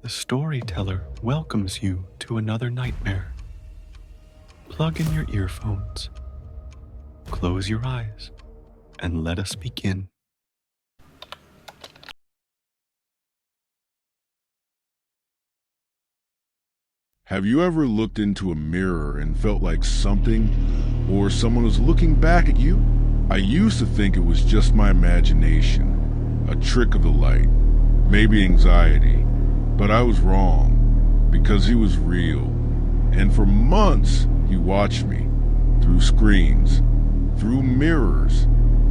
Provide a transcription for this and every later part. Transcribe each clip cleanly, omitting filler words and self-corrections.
The storyteller welcomes you to another nightmare. Plug in your earphones, close your eyes, and let us begin. Have you ever looked into a mirror and felt like something or someone was looking back at you? I used to think it was just my imagination, a trick of the light, maybe anxiety, but I was wrong because he was real. And for months, he watched me through screens, through mirrors.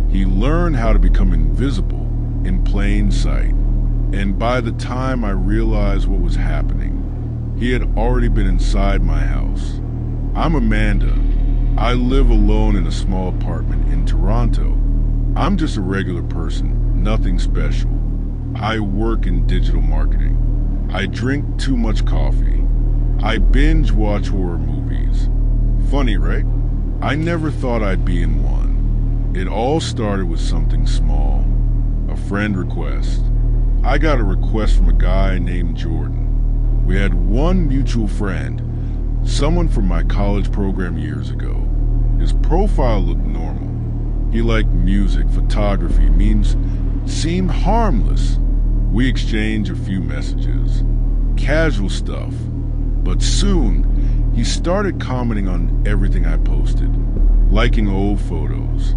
He learned how to become invisible in plain sight. And by the time I realized what was happening, he had already been inside my house. I'm Amanda. I live alone in a small apartment in Toronto. I'm just a regular person, nothing special. I work in digital marketing. I drink too much coffee. I binge watch horror movies. Funny, right? I never thought I'd be in one. It all started with something small, a friend request. I got a request from a guy named Jordan. We had one mutual friend, someone from my college program years ago. His profile looked normal. He liked music, photography, memes seemed harmless. We exchanged a few messages, casual stuff, but soon he started commenting on everything I posted, liking old photos,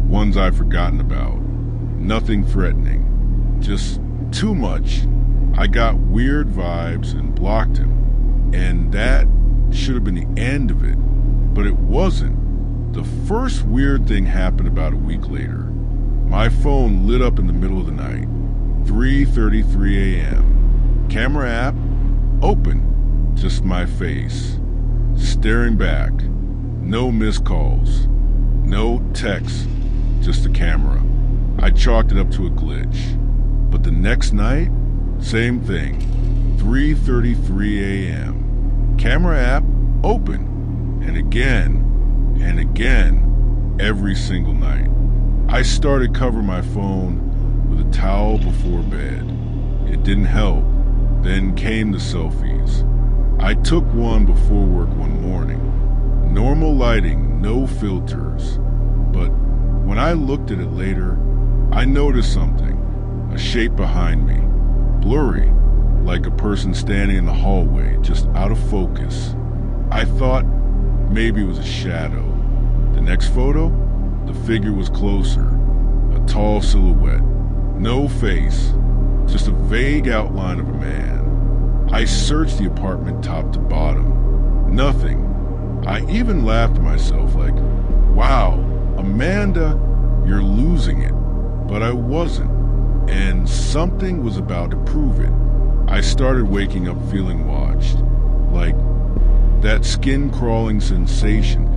ones I'd forgotten about. Nothing threatening, just too much. I got weird vibes and blocked him, and that should have been the end of it, but it wasn't. The first weird thing happened about a week later. My phone lit up in the middle of the night, 3:33 a.m. Camera app, open, just my face, staring back, no missed calls, no texts, just the camera. I chalked it up to a glitch, but the next night, same thing, 3:33 a.m. Camera app open, and again, every single night. I started covering my phone with a towel before bed. It didn't help. Then came the selfies. I took one before work one morning. Normal lighting, no filters. But when I looked at it later, I noticed something, a shape behind me. Blurry, like a person standing in the hallway, just out of focus. I thought maybe it was a shadow. The next photo, the figure was closer, a tall silhouette, no face, just a vague outline of a man. I searched the apartment top to bottom, nothing. I even laughed to myself like, wow, Amanda, you're losing it. But I wasn't. And something was about to prove it. I started waking up feeling watched, like that skin-crawling sensation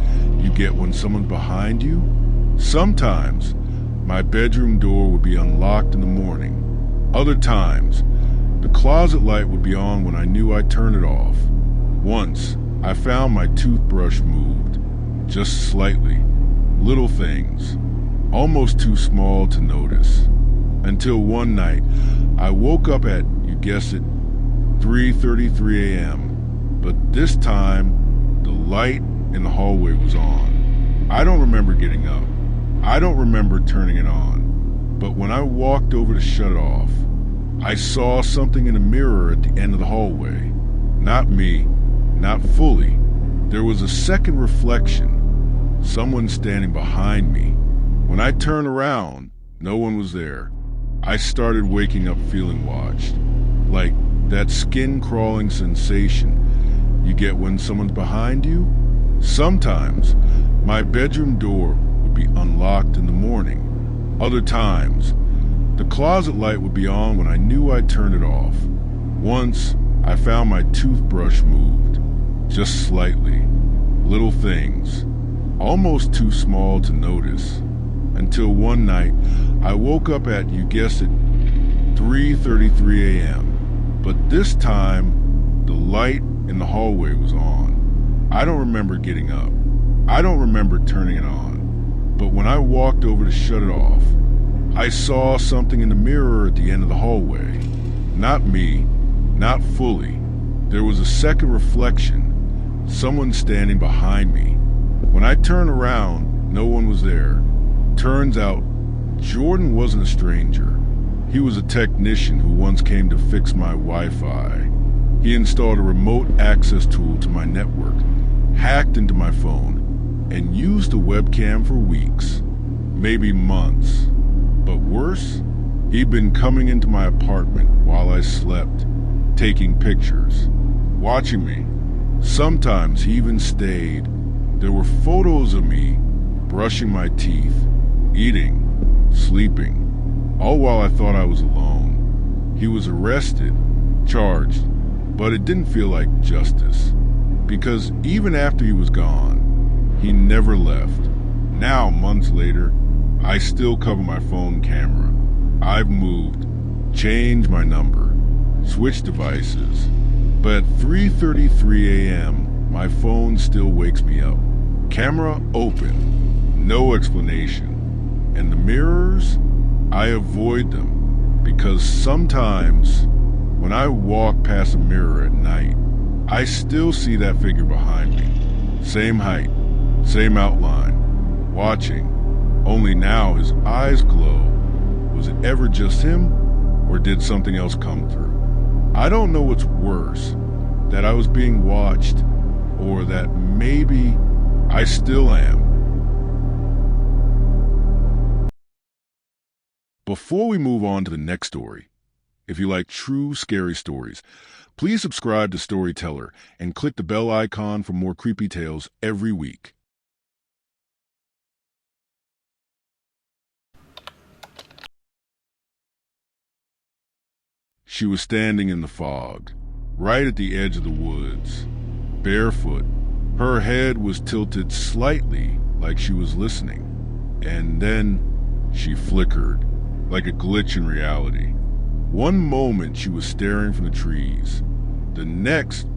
you get when someone's behind you. Sometimes my bedroom door would be unlocked in the morning. Other times, the closet light would be on when I knew I'd turn it off. Once, I found my toothbrush moved, just slightly, little things, almost too small to notice. Until one night, I woke up at, you guessed it, 3:33 a.m. But this time, the light in the hallway was on. I don't remember getting up. I don't remember turning it on. But when I walked over to shut it off, I saw something in a mirror at the end of the hallway. Not me, not fully. There was a second reflection, someone standing behind me. When I turned around, no one was there. I started waking up feeling watched, like that skin-crawling sensation you get when someone's behind you. Sometimes, my bedroom door would be unlocked in the morning. Other times, the closet light would be on when I knew I'd turn it off. Once, I found my toothbrush moved, just slightly, little things, almost too small to notice. Until one night, I woke up at, you guessed it, 3:33 a.m. But this time, the light in the hallway was on. I don't remember getting up. I don't remember turning it on. But when I walked over to shut it off, I saw something in the mirror at the end of the hallway. Not me, Not fully. There was a second reflection, someone standing behind me. When I turned around, no one was there. Turns out, Jordan wasn't a stranger. He was a technician who once came to fix my Wi-Fi. He installed a remote access tool to my network, hacked into my phone, and used the webcam for weeks, maybe months. But worse, he'd been coming into my apartment while I slept, taking pictures, watching me. Sometimes he even stayed. There were photos of me brushing my teeth, eating, sleeping, all while I thought I was alone. He was arrested, charged, but it didn't feel like justice, because even after he was gone, he never left. Now, months later, I still cover my phone camera. I've moved, changed my number, switched devices, but at 3:33 a.m., my phone still wakes me up. Camera open, no explanation. And the mirrors, I avoid them, because sometimes when I walk past a mirror at night, I still see that figure behind me. Same height, same outline, watching, only now his eyes glow. Was it ever just him, or did something else come through? I don't know what's worse, that I was being watched, or that maybe I still am. Before we move on to the next story, if you like true scary stories, please subscribe to Storyteller and click the bell icon for more creepy tales every week. She was standing in the fog, right at the edge of the woods, barefoot. Her head was tilted slightly like she was listening, and then she flickered like a glitch in reality. One moment she was staring from the trees. The next,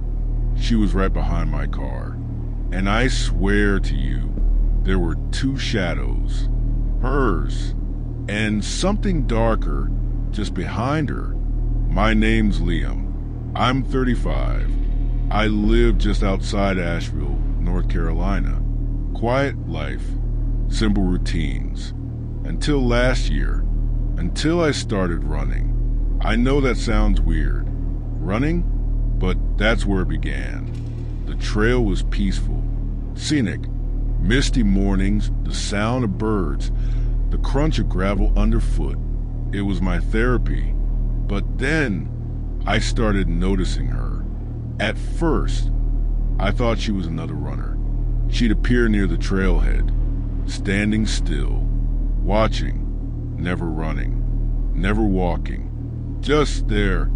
she was right behind my car. And I swear to you, there were two shadows, hers, and something darker just behind her. My name's Liam. I'm 35. I live just outside Asheville, North Carolina. Quiet life, simple routines. Until last year, until I started running. I know that sounds weird, running, but that's where it began. The trail was peaceful, scenic, misty mornings, the sound of birds, the crunch of gravel underfoot. It was my therapy. But then I started noticing her. At first, I thought she was another runner. She'd appear near the trailhead, standing still, watching, never running, never walking. Just there.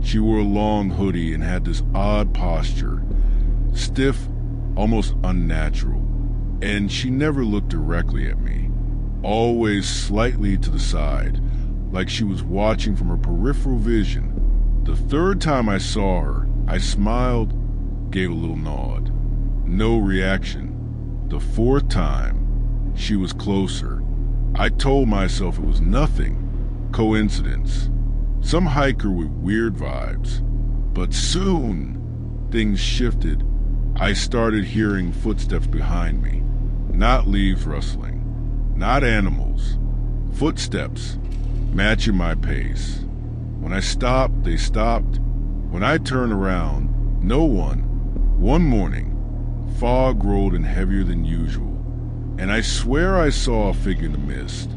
She wore a long hoodie and had this odd posture, stiff, almost unnatural, and she never looked directly at me, always slightly to the side, like she was watching from her peripheral vision. The third time I saw her, I smiled, gave a little nod. No reaction. The fourth time, she was closer. I told myself it was nothing, coincidence, some hiker with weird vibes. But soon, things shifted. I started hearing footsteps behind me. Not leaves rustling, not animals. Footsteps, matching my pace. When I stopped, they stopped. When I turned around, no one. One morning, fog rolled in heavier than usual, and I swear I saw a figure in the mist.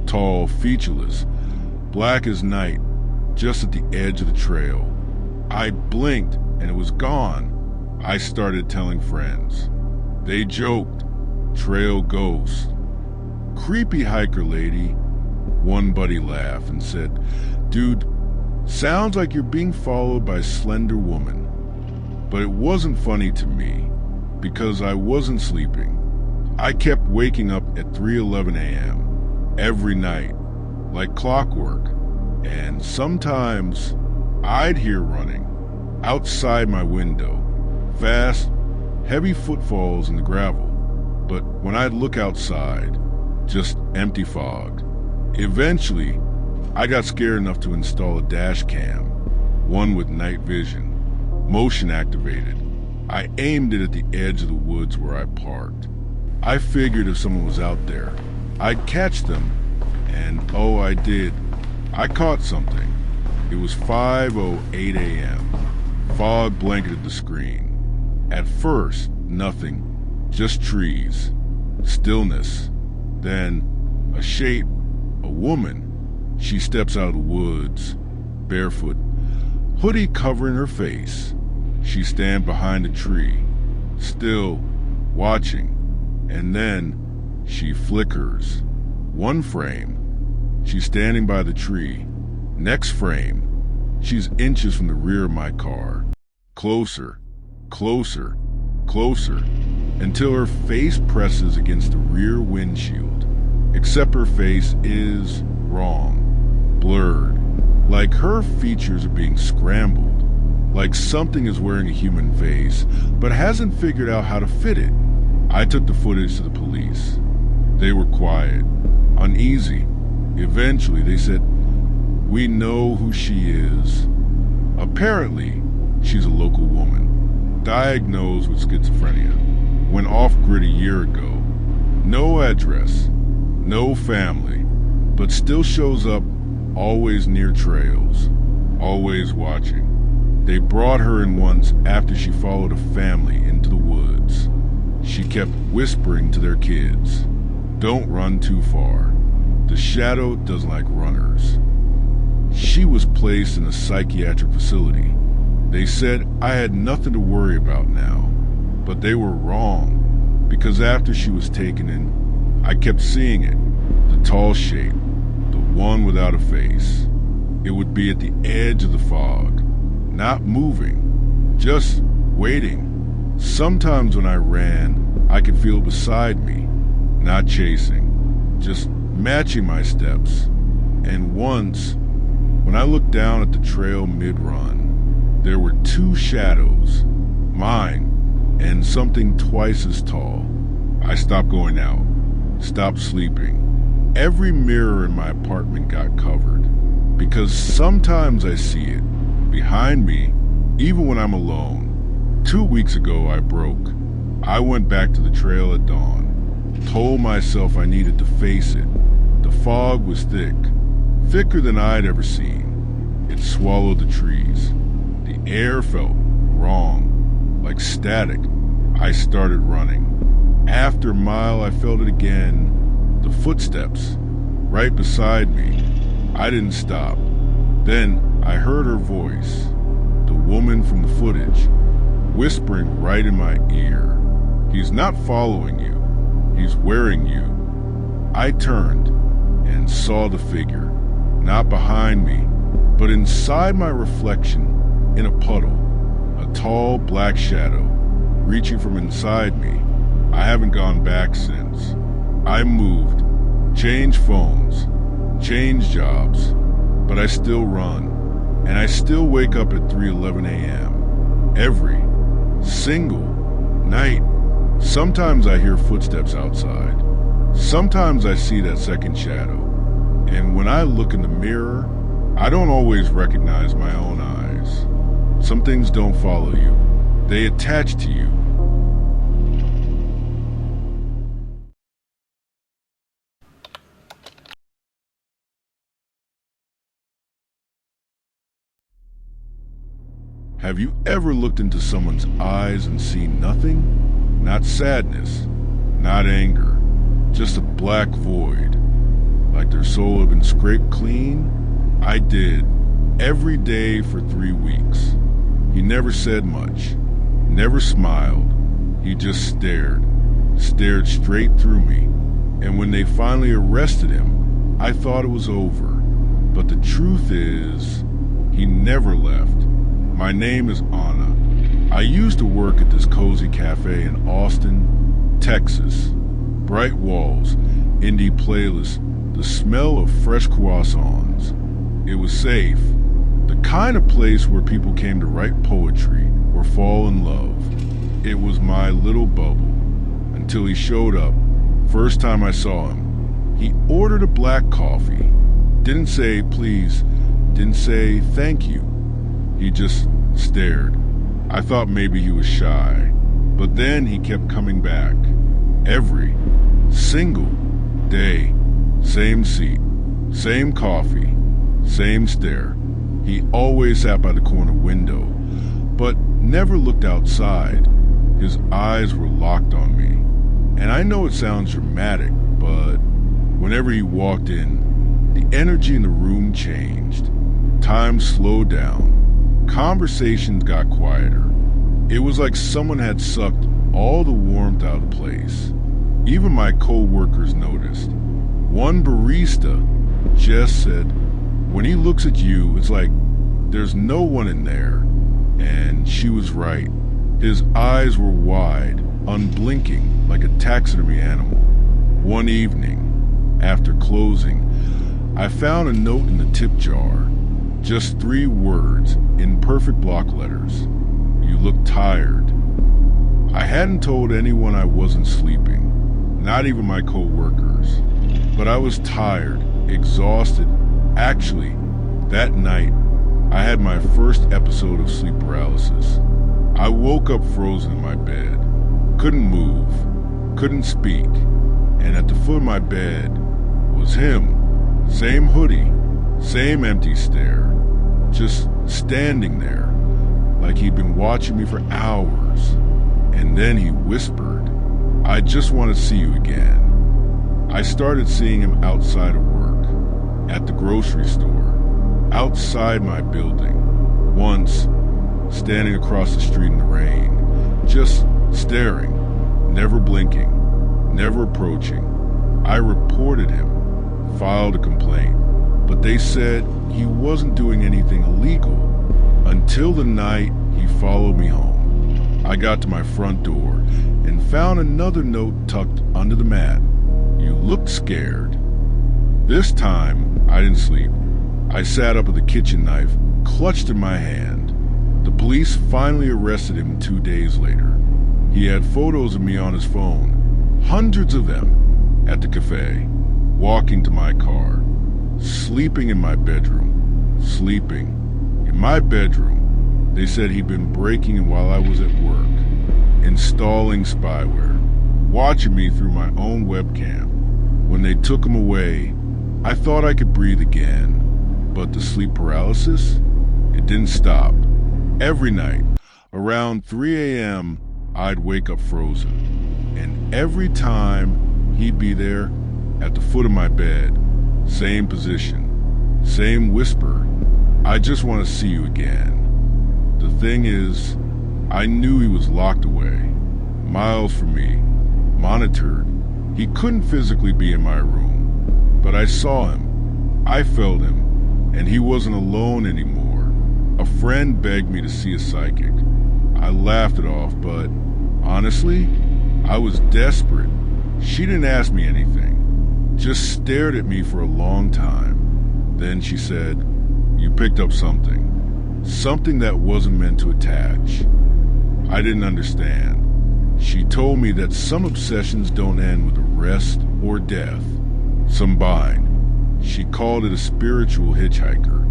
Tall, featureless, black as night, just at the edge of the trail. I blinked, and it was gone. I started telling friends. They joked. Trail ghost. Creepy hiker lady. One buddy laughed and said, "Dude, sounds like you're being followed by a slender woman." But it wasn't funny to me, because I wasn't sleeping. I kept waking up at 3:11 a.m. every night, like clockwork, and sometimes I'd hear running outside my window, fast, heavy footfalls in the gravel. But when I'd look outside, just empty fog. Eventually, I got scared enough to install a dash cam. one with night vision, motion activated. I aimed it at the edge of the woods where I parked. I figured if someone was out there, I'd catch them, and oh, I did. I caught something. It was 5:08 a.m. Fog blanketed the screen. At first, nothing, just trees, stillness. Then, a shape, a woman. She steps out of the woods, barefoot, hoodie covering her face. She stands behind a tree, still, watching, and then she flickers. One frame, she's standing by the tree. Next frame, she's inches from the rear of my car. Closer, closer, closer, until her face presses against the rear windshield. Except her face is wrong, blurred, like her features are being scrambled. Like something is wearing a human face, but hasn't figured out how to fit it. I took the footage to the police. They were quiet, uneasy. Eventually, they said, "We know who she is." Apparently, she's a local woman, diagnosed with schizophrenia, went off-grid a year ago. No address, no family, but still shows up always near trails, always watching. They brought her in once after she followed a family into the woods. She kept whispering to their kids, "Don't run too far. The shadow doesn't like runners." She was placed in a psychiatric facility. They said I had nothing to worry about now, but they were wrong, because after she was taken in, I kept seeing it, the tall shape, the one without a face. It would be at the edge of the fog, not moving, just waiting. Sometimes when I ran, I could feel it beside me, not chasing, just matching my steps. And once, when I looked down at the trail mid-run, there were two shadows, mine and something twice as tall. I stopped going out, stopped sleeping. Every mirror in my apartment got covered, because sometimes I see it behind me, even when I'm alone. 2 weeks ago, I broke. I went back to the trail at dawn, told myself I needed to face it. The fog was thick, thicker than I'd ever seen. It swallowed the trees. The air felt wrong, like static. I started running. After a mile, I felt it again. The footsteps, right beside me. I didn't stop. Then I heard her voice, the woman from the footage, whispering right in my ear. "He's not following you. He's wearing you." I turned and saw the figure, not behind me, but inside my reflection in a puddle, a tall black shadow reaching from inside me. I haven't gone back since. I moved, changed phones, changed jobs, but I still run, and I still wake up at 3:11 a.m. every single night. Sometimes I hear footsteps outside. Sometimes I see that second shadow. And when I look in the mirror, I don't always recognize my own eyes. Some things don't follow you. They attach to you. Have you ever looked into someone's eyes and seen nothing? Not sadness, not anger, just a black void, like their soul had been scraped clean? I did, every day for 3 weeks. He never said much, never smiled. He just stared straight through me. And when they finally arrested him, I thought it was over. But the truth is, he never left. My name is Anna. I used to work at this cozy cafe in Austin, Texas. Bright walls, indie playlists, the smell of fresh croissants. It was safe. The kind of place where people came to write poetry or fall in love. It was my little bubble. Until he showed up. First time I saw him. He ordered a black coffee. Didn't say please. Didn't say thank you. He just stared. I thought maybe he was shy, but then he kept coming back. Every single day. Same seat, same coffee, same stare. He always sat by the corner window, but never looked outside. His eyes were locked on me. And I know it sounds dramatic, but whenever he walked in, the energy in the room changed. Time slowed down. Conversations got quieter. It was like someone had sucked all the warmth out of the place. Even my co-workers noticed. One barista just said, when he looks at you, it's like there's no one in there. And she was right. His eyes were wide, unblinking, like a taxidermy animal. One evening, after closing, I found a note in the tip jar. Just 3 words in perfect block letters. You look tired. I hadn't told anyone I wasn't sleeping, not even my co-workers. But I was tired, exhausted. Actually, that night, I had my first episode of sleep paralysis. I woke up frozen in my bed, couldn't move, couldn't speak, and at the foot of my bed was him. Same hoodie, same empty stare, just standing there, like he'd been watching me for hours. And then he whispered, "I just want to see you again." I started seeing him outside of work, at the grocery store, outside my building, once standing across the street in the rain, just staring, never blinking, never approaching. I reported him, filed a complaint, but they said he wasn't doing anything illegal until the night he followed me home. I got to my front door and found another note tucked under the mat. You looked scared. This time, I didn't sleep. I sat up with a kitchen knife clutched in my hand. The police finally arrested him 2 days later. He had photos of me on his phone, hundreds of them, at the cafe, walking to my car, sleeping in my bedroom, sleeping in my bedroom. They said he'd been breaking in while I was at work, installing spyware, watching me through my own webcam. When they took him away, I thought I could breathe again, but the sleep paralysis, it didn't stop. Every night, around 3 a.m., I'd wake up frozen, and every time he'd be there at the foot of my bed, same position, same whisper, "I just want to see you again." The thing is, I knew he was locked away, miles from me, monitored. He couldn't physically be in my room, but I saw him, I felt him, and he wasn't alone anymore. A friend begged me to see a psychic. I laughed it off, but honestly, I was desperate. She didn't ask me anything, just stared at me for a long time. Then she said, "You picked up something. Something that wasn't meant to attach." I didn't understand. She told me that some obsessions don't end with arrest or death. Some bind. She called it a spiritual hitchhiker.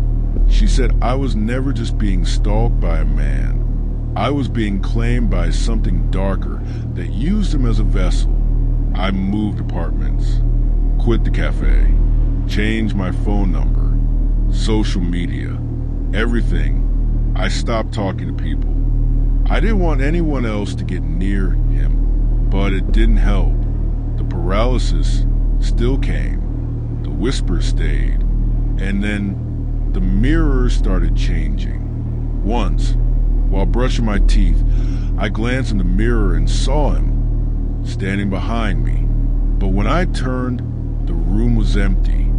She said I was never just being stalked by a man. I was being claimed by something darker that used him as a vessel. I moved apartments, quit the cafe, changed my phone number, social media, everything. I stopped talking to people. I didn't want anyone else to get near him, but it didn't help. The paralysis still came. The whispers stayed, and then the mirror started changing. Once, while brushing my teeth, I glanced in the mirror and saw him standing behind me. But when I turned, the room was empty,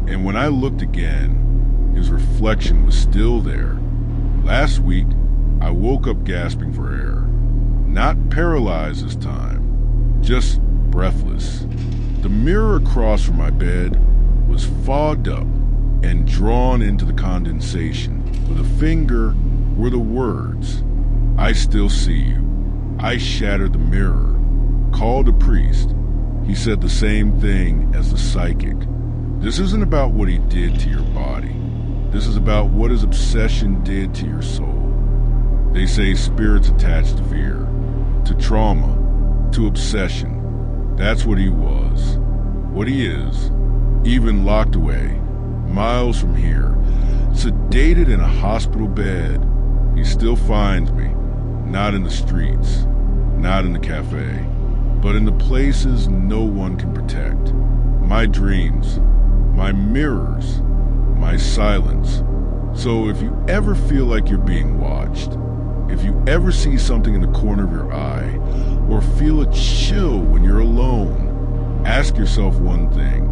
and when I looked again, his reflection was still there. Last week, I woke up gasping for air. Not paralyzed this time, just breathless. The mirror across from my bed was fogged up and drawn into the condensation. With a finger were the words, "I still see you." I shattered the mirror, called a priest. He said the same thing as the psychic. This isn't about what he did to your body. This is about what his obsession did to your soul. They say spirits attached to fear, to trauma, to obsession. That's what he was, what he is, even locked away, miles from here, sedated in a hospital bed. He still finds me, not in the streets, not in the cafe, but in the places no one can protect. My dreams, my mirrors, my silence. So if you ever feel like you're being watched, if you ever see something in the corner of your eye, or feel a chill when you're alone, ask yourself one thing.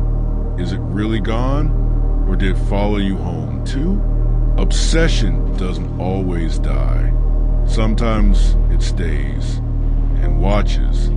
Is it really gone, or did it follow you home too? Obsession doesn't always die. Sometimes it stays and watches